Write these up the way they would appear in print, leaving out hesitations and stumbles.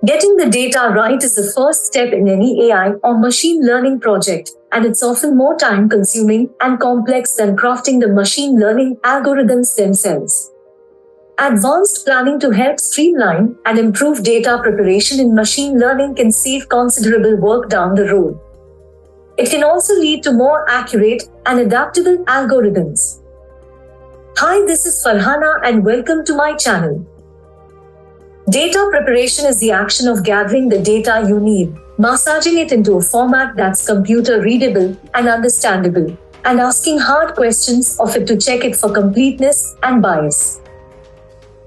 Getting the data right is the first step in any AI or machine learning project, and it's often more time-consuming and complex than crafting the machine learning algorithms themselves. Advanced planning to help streamline and improve data preparation in machine learning can save considerable work down the road. It can also lead to more accurate and adaptable algorithms. Hi, this is Farhana and welcome to my channel. Data preparation is the action of gathering the data you need, massaging it into a format that's computer readable and understandable, and asking hard questions of it to check it for completeness and bias.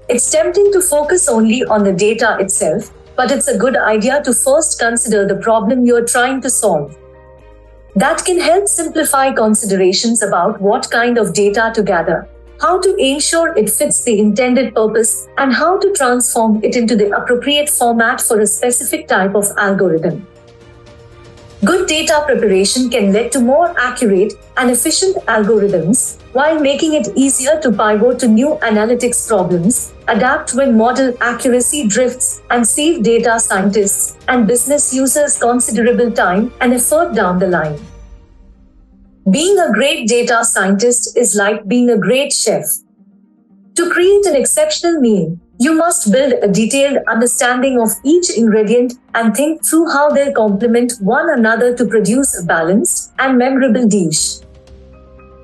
It's tempting to focus only on the data itself, but it's a good idea to first consider the problem you're trying to solve. That can help simplify considerations about what kind of data to gather, how to ensure it fits the intended purpose, and how to transform it into the appropriate format for a specific type of algorithm. Good data preparation can lead to more accurate and efficient algorithms, while making it easier to pivot to new analytics problems, adapt when model accuracy drifts, and save data scientists and business users considerable time and effort down the line. Being a great data scientist is like being a great chef. To create an exceptional meal, you must build a detailed understanding of each ingredient and think through how they'll complement one another to produce a balanced and memorable dish.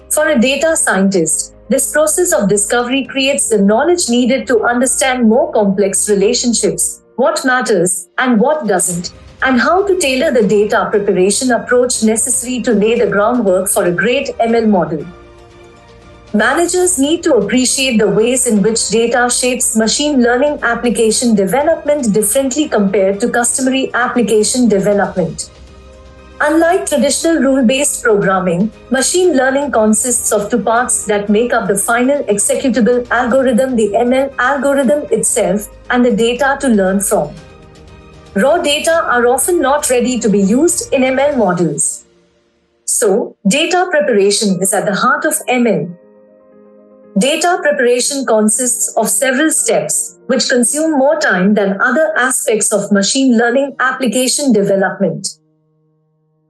For a data scientist, this process of discovery creates the knowledge needed to understand more complex relationships, what matters and what doesn't, and how to tailor the data preparation approach necessary to lay the groundwork for a great ML model. Managers need to appreciate the ways in which data shapes machine learning application development differently compared to customary application development. Unlike traditional rule-based programming, machine learning consists of two parts that make up the final executable algorithm: the ML algorithm itself and the data to learn from. Raw data are often not ready to be used in ML models. So, data preparation is at the heart of ML. Data preparation consists of several steps, which consume more time than other aspects of machine learning application development.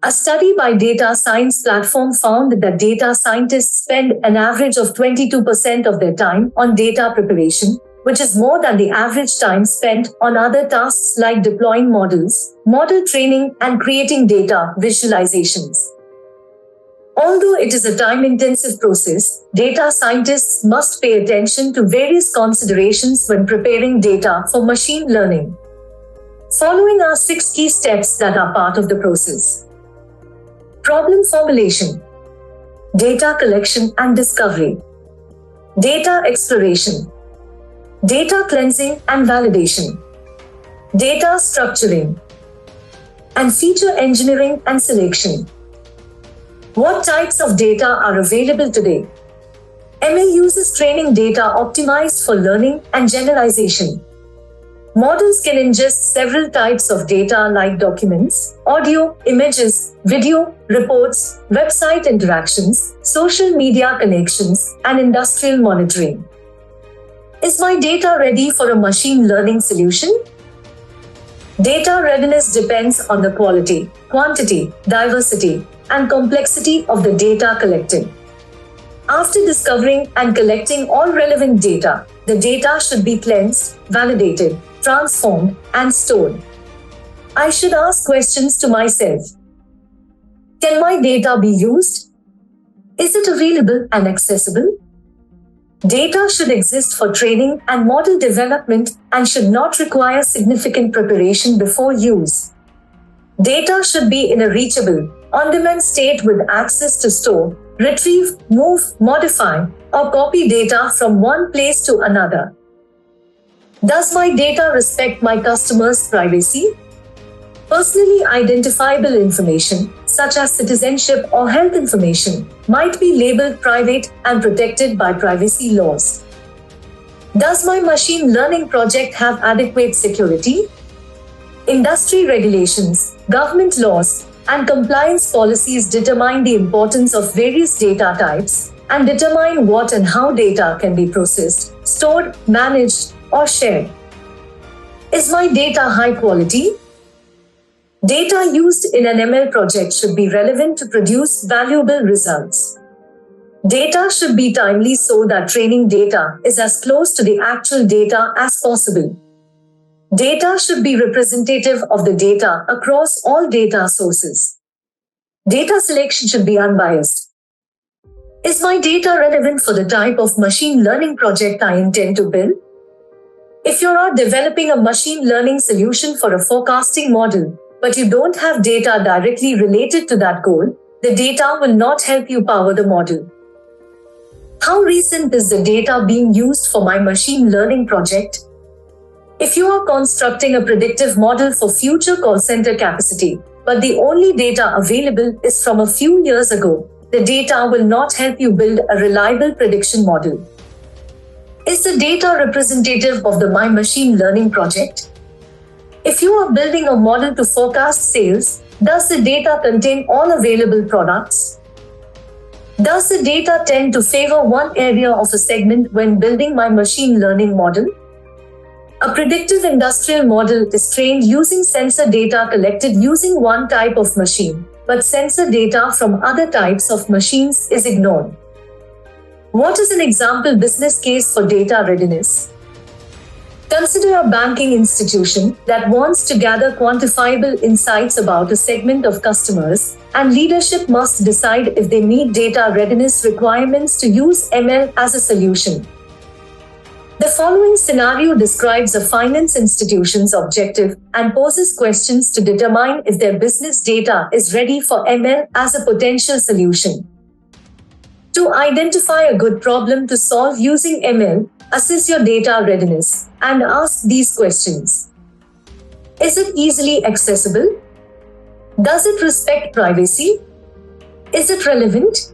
A study by Data Science Platform found that data scientists spend an average of 22% of their time on data preparation, which is more than the average time spent on other tasks like deploying models, model training, and creating data visualizations. Although it is a time-intensive process, data scientists must pay attention to various considerations when preparing data for machine learning. Following are 6 key steps that are part of the process. Problem formulation, data collection and discovery, data exploration, data cleansing and validation, data structuring, and feature engineering and selection. What types of data are available today? ML uses training data optimized for learning and generalization. Models can ingest several types of data like documents, audio, images, video, reports, website interactions, social media connections, and industrial monitoring. Is my data ready for a machine learning solution? Data readiness depends on the quality, quantity, diversity, and complexity of the data collected. After discovering and collecting all relevant data, the data should be cleansed, validated, transformed, and stored. I should ask questions to myself. Can my data be used? Is it available and accessible? Data should exist for training and model development and should not require significant preparation before use. Data should be in a reachable, on-demand state with access to store, retrieve, move, modify, or copy data from one place to another. Does my data respect my customers' privacy? Personally identifiable information, such as citizenship or health information, might be labeled private and protected by privacy laws. Does my machine learning project have adequate security? Industry regulations, government laws, and compliance policies determine the importance of various data types and determine what and how data can be processed, stored, managed, or shared. Is my data high quality? Data used in an ML project should be relevant to produce valuable results. Data should be timely so that training data is as close to the actual data as possible. Data should be representative of the data across all data sources. Data selection should be unbiased. Is my data relevant for the type of machine learning project I intend to build? If you are developing a machine learning solution for a forecasting model, but you don't have data directly related to that goal, the data will not help you power the model. How recent is the data being used for my machine learning project? If you are constructing a predictive model for future call center capacity, but the only data available is from a few years ago, the data will not help you build a reliable prediction model. Is the data representative of my machine learning project? If you are building a model to forecast sales, does the data contain all available products? Does the data tend to favor one area of a segment when building my machine learning model? A predictive industrial model is trained using sensor data collected using one type of machine, but sensor data from other types of machines is ignored. What is an example business case for data readiness? Consider a banking institution that wants to gather quantifiable insights about a segment of customers, and leadership must decide if they meet data readiness requirements to use ML as a solution. The following scenario describes a finance institution's objective and poses questions to determine if their business data is ready for ML as a potential solution. To identify a good problem to solve using ML, assess your data readiness and ask these questions. Is it easily accessible? Does it respect privacy? Is it relevant?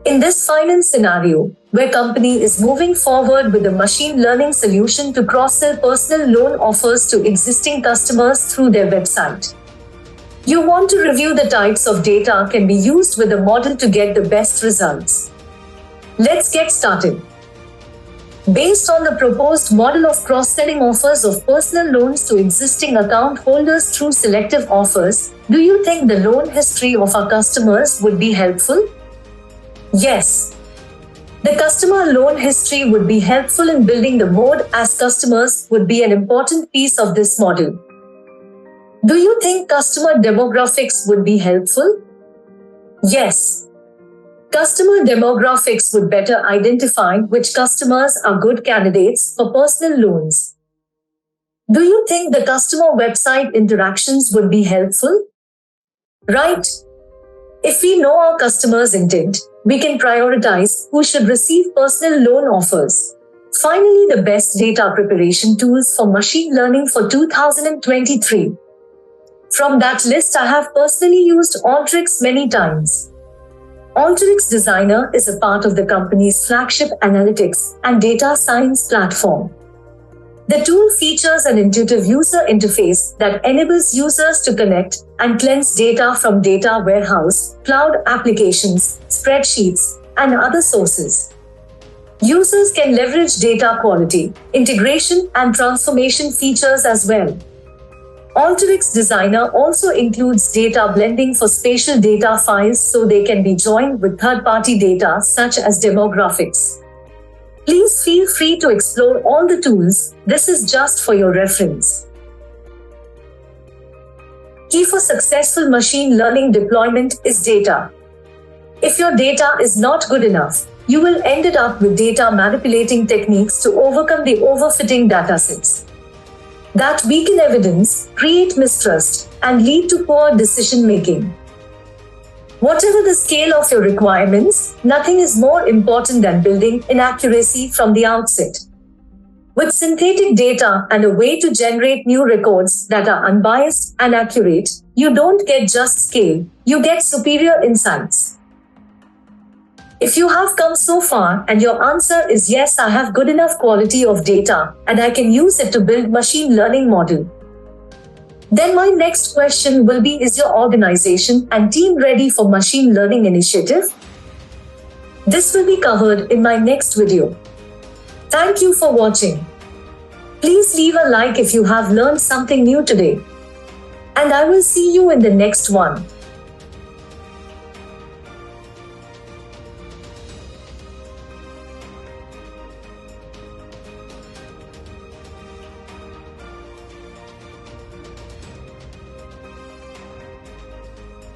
In this finance scenario, where company is moving forward with a machine learning solution to cross-sell personal loan offers to existing customers through their website, you want to review the types of data can be used with a model to get the best results. Let's get started. Based on the proposed model of cross-selling offers of personal loans to existing account holders through selective offers, do you think the loan history of our customers would be helpful? Yes. The customer loan history would be helpful in building the mode, as customers would be an important piece of this model. Do you think customer demographics would be helpful? Yes. Customer demographics would better identify which customers are good candidates for personal loans. Do you think the customer website interactions would be helpful? Right. If we know our customers' intent, we can prioritize who should receive personal loan offers. Finally, the best data preparation tools for machine learning for 2023. From that list, I have personally used Alteryx many times. Alteryx Designer is a part of the company's flagship analytics and data science platform. The tool features an intuitive user interface that enables users to connect and cleanse data from data warehouse, cloud applications, spreadsheets, and other sources. Users can leverage data quality, integration, and transformation features as well. Alteryx Designer also includes data blending for spatial data files so they can be joined with third-party data such as demographics. Please feel free to explore all the tools. This is just for your reference. Key for successful machine learning deployment is data. If your data is not good enough, you will end up with data manipulating techniques to overcome the overfitting datasets that weaken evidence, create mistrust, and lead to poor decision making. Whatever the scale of your requirements, nothing is more important than building inaccuracy from the outset. With synthetic data and a way to generate new records that are unbiased and accurate, you don't get just scale, you get superior insights. If you have come so far and your answer is yes, I have good enough quality of data and I can use it to build machine learning model, then my next question will be, is your organization and team ready for machine learning initiative? This will be covered in my next video. Thank you for watching. Please leave a like if you have learned something new today. And I will see you in the next one.